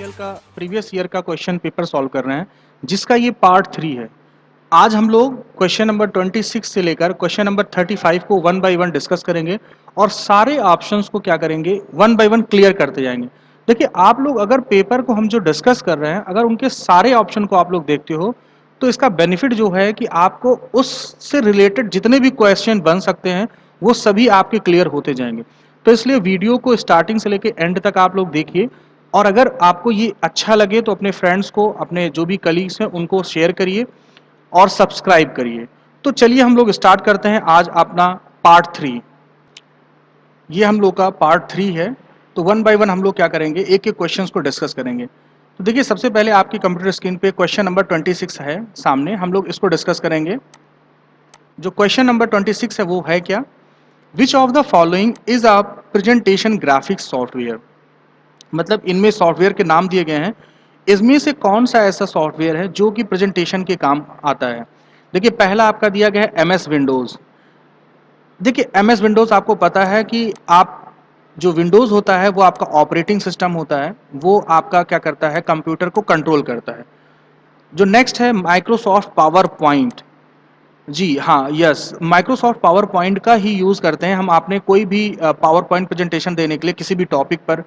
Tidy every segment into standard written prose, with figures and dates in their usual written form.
GL का previous year का question paper solve कर रहे हैं जिसका ये पार्ट 3 है। आज हम लोग क्वेश्चन नंबर 26 से लेकर क्वेश्चन नंबर 35 को वन बाय वन डिस्कस करेंगे और सारे ऑप्शंस को क्या करेंगे, वन बाय वन क्लियर करते जाएंगे। देखिए, आप लोग अगर पेपर को हम जो डिस्कस कर रहे हैं, अगर उनके सारे ऑप्शन को आप लोग देखते हो तो इसका बेनिफिट जो है कि आपको उससे रिलेटेड जितने भी क्वेश्चन बन सकते हैं वो सभी आपके क्लियर होते जाएंगे। तो इसलिए वीडियो को स्टार्टिंग से लेकर एंड तक आप लोग देखिए, और अगर आपको ये अच्छा लगे तो अपने फ्रेंड्स को, अपने जो भी कलीग्स हैं उनको शेयर करिए और सब्सक्राइब करिए। तो चलिए हम लोग स्टार्ट करते हैं आज अपना पार्ट 3। ये हम लोग का पार्ट 3 है। तो वन बाय वन हम लोग क्या करेंगे, एक एक क्वेश्चंस को डिस्कस करेंगे। तो देखिए, सबसे पहले आपकी कंप्यूटर स्क्रीन पे क्वेश्चन नंबर 26 है सामने, हम लोग इसको डिस्कस करेंगे। जो क्वेश्चन नंबर 26 है वो है क्या, विच of the following is a presentation graphics software. मतलब इनमें सॉफ्टवेयर के नाम दिए गए हैं, इसमें से कौन सा ऐसा सॉफ्टवेयर है जो कि प्रेजेंटेशन के काम आता है। देखिए, पहला आपका दिया गया है एमएस विंडोज। देखिए, एमएस विंडोज आपको पता है कि आप जो विंडोज होता है वो आपका ऑपरेटिंग सिस्टम होता है, वो आपका क्या करता है, कंप्यूटर को कंट्रोल करता है। जो नेक्स्ट है माइक्रोसॉफ्ट पावर पॉइंट। जी हाँ, यस, माइक्रोसॉफ्ट पावर पॉइंट का ही यूज़ करते हैं हम। आपने कोई भी पावर पॉइंट प्रेजेंटेशन देने के लिए किसी भी टॉपिक पर,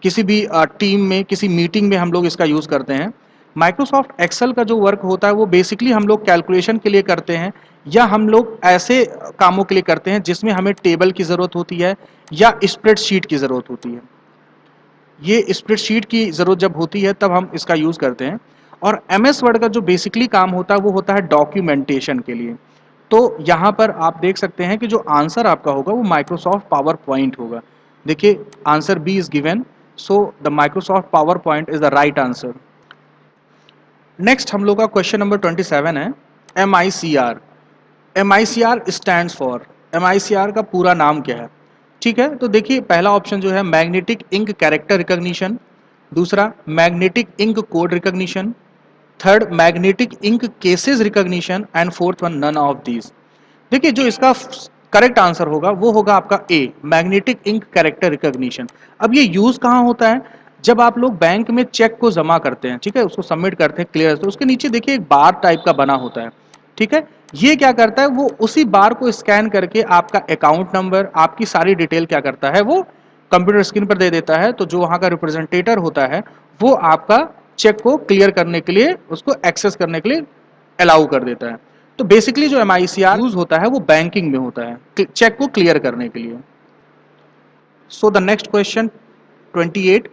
किसी भी टीम में, किसी मीटिंग में हम लोग इसका यूज़ करते हैं। माइक्रोसॉफ्ट एक्सेल का जो वर्क होता है वो बेसिकली हम लोग कैलकुलेशन के लिए करते हैं, या हम लोग ऐसे कामों के लिए करते हैं जिसमें हमें टेबल की ज़रूरत होती है या स्प्रेडशीट की ज़रूरत होती है। ये स्प्रेडशीट की ज़रूरत जब होती है तब हम इसका यूज़ करते हैं। और एम एस वर्ड का जो बेसिकली काम होता है वो होता है डॉक्यूमेंटेशन के लिए। तो यहाँ पर आप देख सकते हैं कि जो आंसर आपका होगा वो माइक्रोसॉफ्ट पावर पॉइंट होगा। देखिए, answer B is given, so the Microsoft power point is the right answer. Next हम लोग का क्वेश्चन नंबर 27 है M I C R. M I C R stand for, M I C R का पूरा नाम क्या है। ठीक है, तो देखिए, पहला ऑप्शन जो है मैग्नेटिक इंक कैरेक्टर रिकॉग्निशन, दूसरा magnetic ink code recognition, third magnetic ink cases recognition, and fourth one none of these. देखिए, जो इसका करेक्ट आंसर होगा वो होगा आपका A, magnetic ink character recognition. अब ये यूज कहाँ होता है, जब आप लोग बैंक में चेक को जमा करते हैं, ठीक है, उसको सबमिट करते हैं क्लियर, तो उसके नीचे देखिए एक बार टाइप का बना होता है। ठीक है, ये क्या करता है, वो उसी बार को स्कैन करके आपका अकाउंट नंबर, आपकी सारी डिटेल क्या करता है, वो कंप्यूटर स्क्रीन पर दे देता है। तो जो वहां का रिप्रेजेंटेटर होता है वो आपका चेक को क्लियर करने के लिए, उसको एक्सेस करने के लिए अलाउ कर देता है। तो बेसिकली जो एमआईसीआर यूज होता है वो बैंकिंग में होता है, चेक को क्लियर करने के लिए। So the next question 28,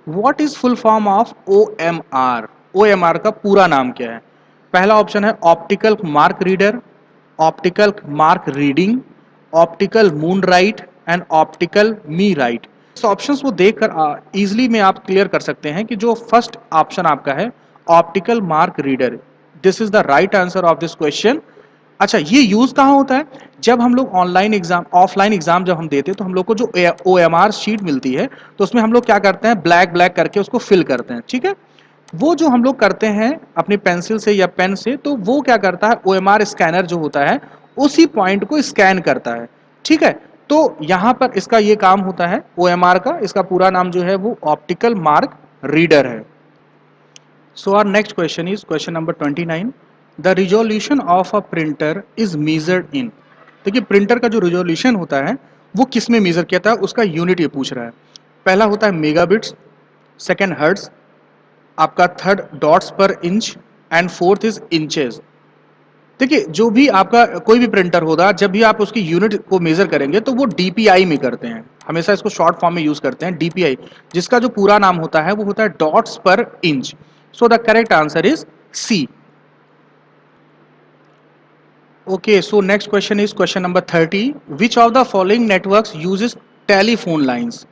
what is full form of OMR. OMR का पूरा नाम क्या है। पहला ऑप्शन है optical mark reader, optical mark reading, optical moon right, and optical me right. इस ऑप्शंस को देखकर इजीली में आप क्लियर कर सकते हैं कि जो फर्स्ट ऑप्शन आपका है optical mark reader, this is the right answer of this question. अच्छा, ये यूज कहाँ होता है, जब हम लोग ऑनलाइन एग्जाम, ऑफलाइन एग्जाम जब हम देते हैं तो हम लोग को जो ओएमआर शीट मिलती है तो उसमें हम लोग क्या करते हैं, ब्लैक ब्लैक करके उसको फिल करते हैं। ठीक है, वो जो हम लोग करते हैं अपनी पेंसिल से या पेन से, तो वो क्या करता है, ओएमआर स्कैनर जो होता है उसी पॉइंट को स्कैन करता है। ठीक है, तो यहां पर इसका ये काम होता है ओएमआर का, इसका पूरा नाम जो है वो ऑप्टिकल मार्क रीडर है। So our next question is question number 29. The resolution of a printer is measured in. देखिए, प्रिंटर का जो रिजोल्यूशन होता है वो किस में मेजर किया था, उसका यूनिट ये पूछ रहा है। पहला होता है मेगाबिट्स, सेकेंड हर्ट्ज, आपका third dots per inch, and fourth is inches. देखिए, जो भी आपका कोई भी प्रिंटर होगा, जब भी आप उसकी यूनिट को मेजर करेंगे तो वो डीपीआई में करते हैं, हमेशा इसको शॉर्ट फॉर्म में यूज करते हैं डीपीआई, जिसका जो पूरा नाम होता है वो होता है dots per inch. So the correct answer is C. Okay, so next question is question number 30, which of the following networks uses telephone lines.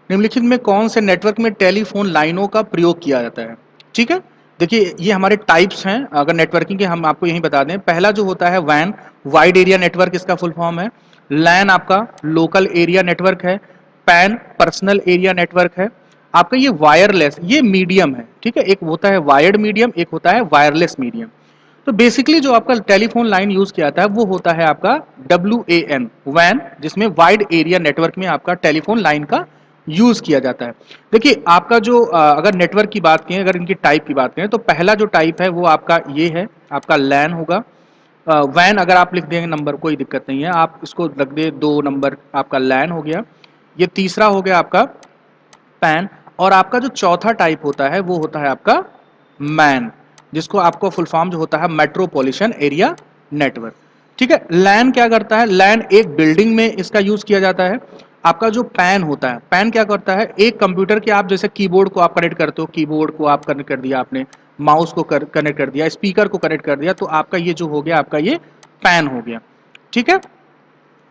निम्नलिखित में कौन से नेटवर्क में टेलीफोन लाइनों का प्रयोग किया जाता है। ठीक है, देखिए, ये हमारे टाइप्स हैं अगर नेटवर्किंग के, हम आपको यही बता दें। पहला जो होता है वैन, वाइड एरिया नेटवर्क इसका फुल फॉर्म है। लैन आपका लोकल एरिया नेटवर्क है। पैन पर्सनल एरिया नेटवर्क है। आपका ये वायरलेस, ये मीडियम है। ठीक है, एक होता है वायर्ड मीडियम, एक होता है वायरलेस मीडियम। तो बेसिकली जो आपका टेलीफोन लाइन यूज किया था वो होता है आपका WAN, वैन, जिसमें वाइड एरिया नेटवर्क में आपका टेलीफोन लाइन का यूज किया जाता है। देखिए आपका जो अगर नेटवर्क की बात करें, अगर इनकी टाइप की बात करें, तो पहला जो टाइप है वो आपका ये है, आपका लैन होगा। वैन अगर आप लिख देंगे नंबर कोई दिक्कत नहीं है, आप इसको रख दे 2 नंबर, आपका लैन हो गया। ये तीसरा हो गया आपका पैन, और आपका जो चौथा टाइप होता है वो होता है आपका मैन, जिसको आपको फुल फॉर्म जो होता है मेट्रोपॉलिटन एरिया नेटवर्क। ठीक है, लैन क्या करता है, लैन एक बिल्डिंग में इसका यूज किया जाता है। आपका जो पैन होता है, पैन क्या करता है, एक कंप्यूटर के आप जैसे कीबोर्ड को आप कनेक्ट करते हो, कीबोर्ड को आप कनेक्ट कर दिया आपने, माउस को कनेक्ट कर दिया, स्पीकर को कनेक्ट कर दिया, तो आपका ये जो हो गया आपका ये पैन हो गया। ठीक है,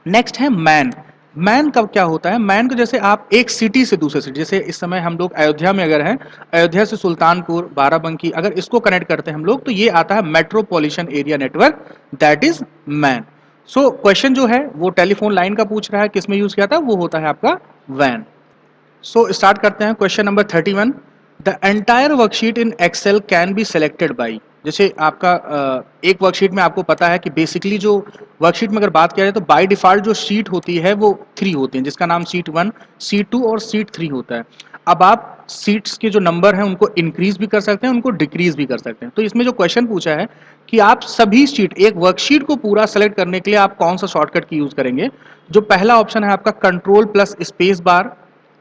नेक्स्ट है मैन। मैन कब क्या होता है, मैन को जैसे आप एक सिटी से दूसरे सिटी, जैसे इस समय हम लोग अयोध्या में अगर हैं, अयोध्या से सुल्तानपुर, बाराबंकी, अगर इसको कनेक्ट करते हैं हम लोग, तो ये आता है metropolitan area network, that is man. So question जो है वो टेलीफोन लाइन का पूछ रहा है, किसमें यूज किया था, वो होता है आपका वैन। सो स्टार्ट करते हैं question number 31। The entire worksheet in Excel can be selected by, जैसे आपका एक वर्कशीट में आपको पता है कि बेसिकली जो वर्कशीट में अगर बात किया जाए तो बाय डिफॉल्ट जो शीट होती है वो 3 होती हैं, जिसका नाम सीट 1, सीट 2 और सीट 3 होता है। अब आप सीट्स के जो नंबर हैं उनको इंक्रीज भी कर सकते हैं, उनको डिक्रीज भी कर सकते हैं। तो इसमें जो क्वेश्चन पूछा है कि आप सभी शीट, एक वर्कशीट को पूरा सेलेक्ट करने के लिए आप कौन सा शॉर्टकट की यूज करेंगे। जो पहला ऑप्शन है आपका कंट्रोल प्लस स्पेस बार,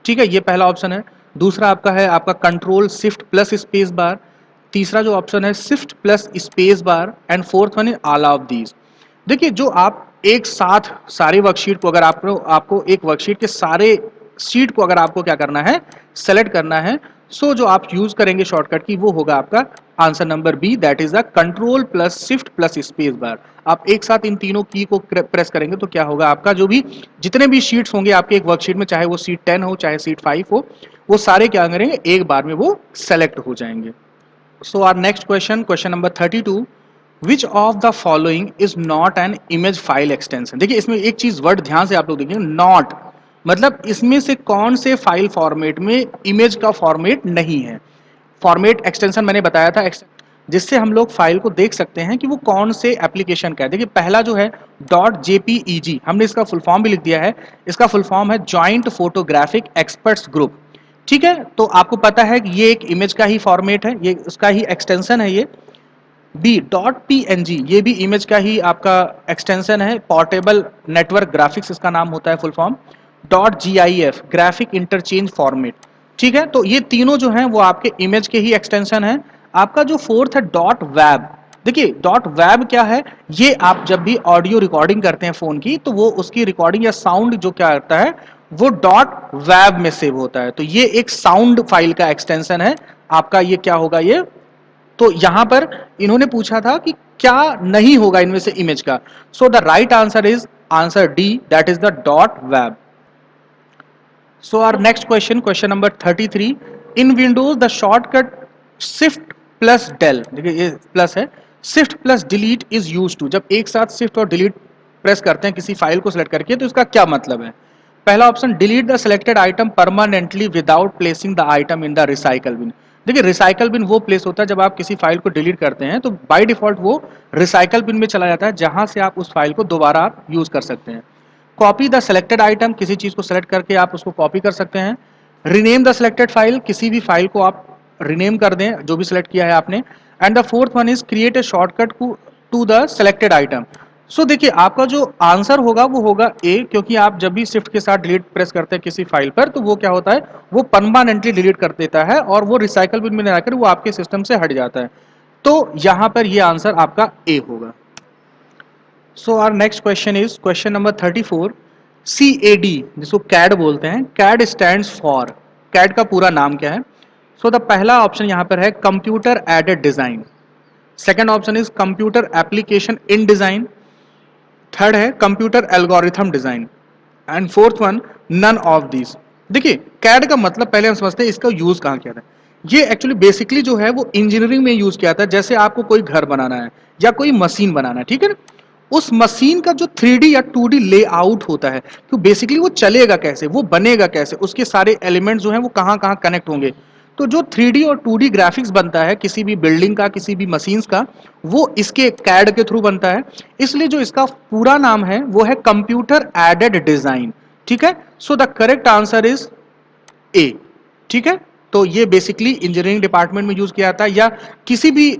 ठीक है, ये पहला ऑप्शन है। दूसरा आपका है आपका कंट्रोल शिफ्ट प्लस स्पेस बार। तीसरा जो ऑप्शन है shift plus space bar, and fourth one is all of these. देखिए जो आप एक साथ सारे वर्कशीट को, अगर आपको एक वर्कशीट के सारे शीट को अगर आपको क्या करना है, सेलेक्ट करना है, सो जो आप यूज करेंगे शॉर्टकट की वो होगा आपका answer number B, that is the control plus shift plus space bar. आप एक साथ इन तीनों की को प्रेस करेंगे तो क्या होगा, आपका जो भी जितने भी शीट्स होंगे आपके एक वर्कशीट में, चाहे वो सीट 10 हो चाहे सीट 5 हो, वो सारे क्या करेंगे, एक बार में वो सेलेक्ट हो जाएंगे। So our next question, question number 32, which of the following is not an image file extension। देखिए इसमें एक चीज वर्ड ध्यान से आप लोग देखिए, नॉट मतलब इसमें से कौन से फाइल फॉर्मेट में इमेज का फॉर्मेट नहीं है। फॉर्मेट एक्सटेंशन मैंने बताया था, जिससे हम लोग फाइल को देख सकते हैं कि वो कौन से एप्लीकेशन का है। देखिए पहला जो है डॉट जेपीईजी, हमने इसका फुल फॉर्म भी लिख दिया है, इसका फुल फॉर्म है जॉइंट फोटोग्राफिक एक्सपर्ट्स ग्रुप। ठीक है, तो आपको पता है कि ये एक इमेज का ही फॉर्मेट है, ये उसका ही एक्सटेंशन है। ये बी डॉट पीएनजी, ये भी इमेज का ही आपका एक्सटेंशन है, पोर्टेबल नेटवर्क ग्राफिक्स इसका नाम होता है full form. Dot GIF, graphic interchange format. ठीक है, तो ये तीनों जो हैं वो आपके इमेज के ही एक्सटेंशन है। आपका जो फोर्थ है डॉट वेब, देखिए डॉट वेब क्या है, ये आप जब भी ऑडियो रिकॉर्डिंग करते हैं फोन की, तो वो उसकी रिकॉर्डिंग या साउंड जो क्या करता है वो डॉट वेब में सेव होता है, तो ये एक साउंड फाइल का एक्सटेंशन है आपका। ये क्या होगा ये, तो यहां पर इन्होंने पूछा था कि क्या नहीं होगा इनमें से इमेज का, so the right answer is answer D, that is the dot web. So our next question, question number 33, in Windows the shortcut shift plus del, देखिए ये प्लस है, shift plus delete is use to, जब एक साथ shift और delete press करते हैं किसी फाइल को सिलेक्ट करके तो इसका क्या मतलब है। पहला option, delete the selected item permanently without placing the item in the recycle bin. देखिए रिसाइकल बिन वो प्लेस होता है जब आप किसी फाइल को डिलीट करते हैं तो बाय डिफॉल्ट वो रिसाइकल बिन में चला जाता है, जहां से आप उस फाइल को दोबारा आप यूज कर सकते हैं। कॉपी द सिलेक्टेड आइटम, किसी चीज को सिलेक्ट करके आप उसको कॉपी कर सकते हैं। रीनेम द सिलेक्टेड फाइल, किसी भी फाइल को आप रीनेम कर दें जो भी सिलेक्ट किया है आपने। And the fourth one is create a shortcut to the selected item. So देखिए आपका जो आंसर होगा वो होगा ए, क्योंकि आप जब भी शिफ्ट के साथ डिलीट प्रेस करते हैं किसी फाइल पर तो वो क्या होता है, वो परमानेंटली डिलीट कर देता है और वो रिसाइकल बिन में नहीं आकर वो आपके सिस्टम से हट जाता है। तो यहां पर ये आंसर आपका ए होगा। So our next question is question number 34, CAD जिसको कैड बोलते हैं, कैड स्टैंड्स फॉर, कैड का पूरा नाम क्या है। सो द पहला ऑप्शन यहां पर है computer aided design, second option is computer application in design, third है computer algorithm design, and fourth one none of this. देखिए कैड का मतलब पहले हम समझते हैं इसका यूज कहाँ किया था। ये एक्चुअली बेसिकली जो है वो इंजीनियरिंग में यूज किया था, जैसे आपको कोई घर बनाना है या कोई मशीन बनाना है, ठीक है ना, उस मशीन का जो 3D या 2D लेआउट होता है, तो बेसिकली वो चलेगा कैसे, वो बनेगा कैसे, उसके सारे एलिमेंट्स जो हैं वो कहाँ कहाँ कनेक्ट होंगे। तो जो 3D और 2D ग्राफिक्स बनता है किसी भी बिल्डिंग का, किसी भी मशीन्स का, वो इसके कैड के थ्रू बनता है। इसलिए जो इसका पूरा नाम है वो है कंप्यूटर एडेड डिजाइन। ठीक है, सो the correct answer is a. ठीक है, तो ये बेसिकली इंजीनियरिंग डिपार्टमेंट में यूज किया जाता है, या किसी भी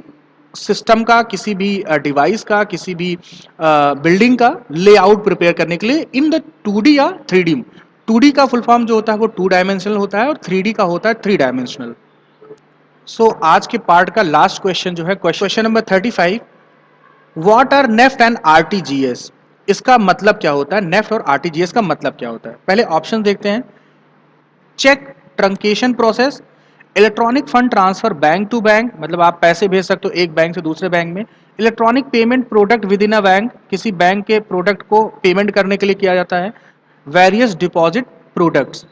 सिस्टम का, किसी भी डिवाइस का, किसी भी बिल्डिंग का लेआउट प्रिपेयर करने के लिए इन द 2D या 3D। 2D का फुल फॉर्म जो होता है वो 2 डायमेंशनल होता है और 3D का होता है 3 डायमेंशनल। सो आज के पार्ट का लास्ट क्वेश्चन जो है question number 35, what are NEFT and RTGS. इसका मतलब क्या होता है, नेफ्ट और आरटीजीएस का मतलब क्या होता है। पहले ऑप्शन देखते हैं। Cheque truncation process, electronic fund transfer bank to bank, मतलब आप पैसे भेज सकते हो एक बैंक से दूसरे बैंक में। Electronic payment product with in a bank, किसी बैंक के प्रोडक्ट को पेमेंट करने के लिए किया जाता है। Various deposit products.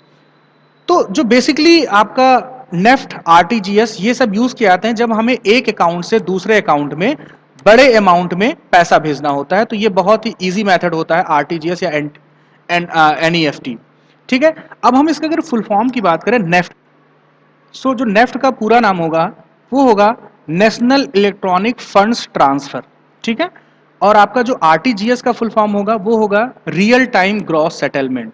तो जो बेसिकली आपका नेफ्ट, आरटीजीएस, ये सब यूज किए जाते हैं जब हमें एक अकाउंट से दूसरे अकाउंट में बड़े अमाउंट में पैसा भेजना होता है। तो ये बहुत ही इजी मेथड होता है आरटीजीएस या एनईएफटी। ठीक है, अब हम इसका अगर फुल फॉर्म की बात करें नेफ्ट, सो जो नेफ्ट का पूरा नाम होगा वो होगा नेशनल इलेक्ट्रॉनिक फंड्स ट्रांसफर। ठीक है, और आपका जो आरटीजीएस का फुल फॉर्म होगा वो होगा रियल टाइम ग्रॉस सेटलमेंट।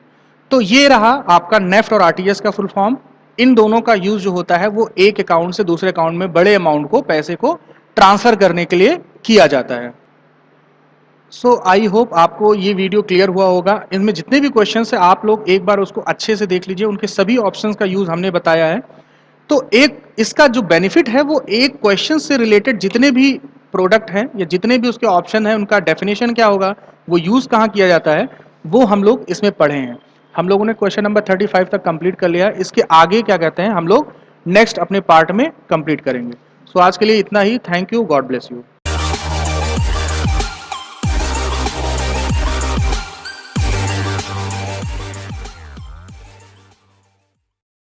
तो ये रहा आपका नेफ्ट और आरटीजीएस का फुल फॉर्म। इन दोनों का यूज जो होता है वो एक अकाउंट से दूसरे अकाउंट में बड़े अमाउंट को, पैसे को ट्रांसफर करने के लिए किया जाता है। सो आई होप आपको ये वीडियो क्लियर हुआ होगा। इनमें जितने भी क्वेश्चन है आप लोग एक बार उसको अच्छे से देख लीजिए, उनके सभी ऑप्शंस का यूज हमने बताया है। तो एक इसका जो बेनिफिट है वो एक क्वेश्चन से रिलेटेड जितने भी प्रोडक्ट हैं या जितने भी उसके ऑप्शन हैं उनका डेफिनेशन क्या होगा, वो यूज कहाँ किया जाता है, वो हम लोग इसमें पढ़े हैं। हम लोगों ने क्वेश्चन नंबर 35 तक कंप्लीट कर लिया। इसके आगे क्या कहते हैं हम लोग नेक्स्ट अपने पार्ट में कंप्लीट करेंगे। सो आज के लिए इतना ही। Thank you, god bless you.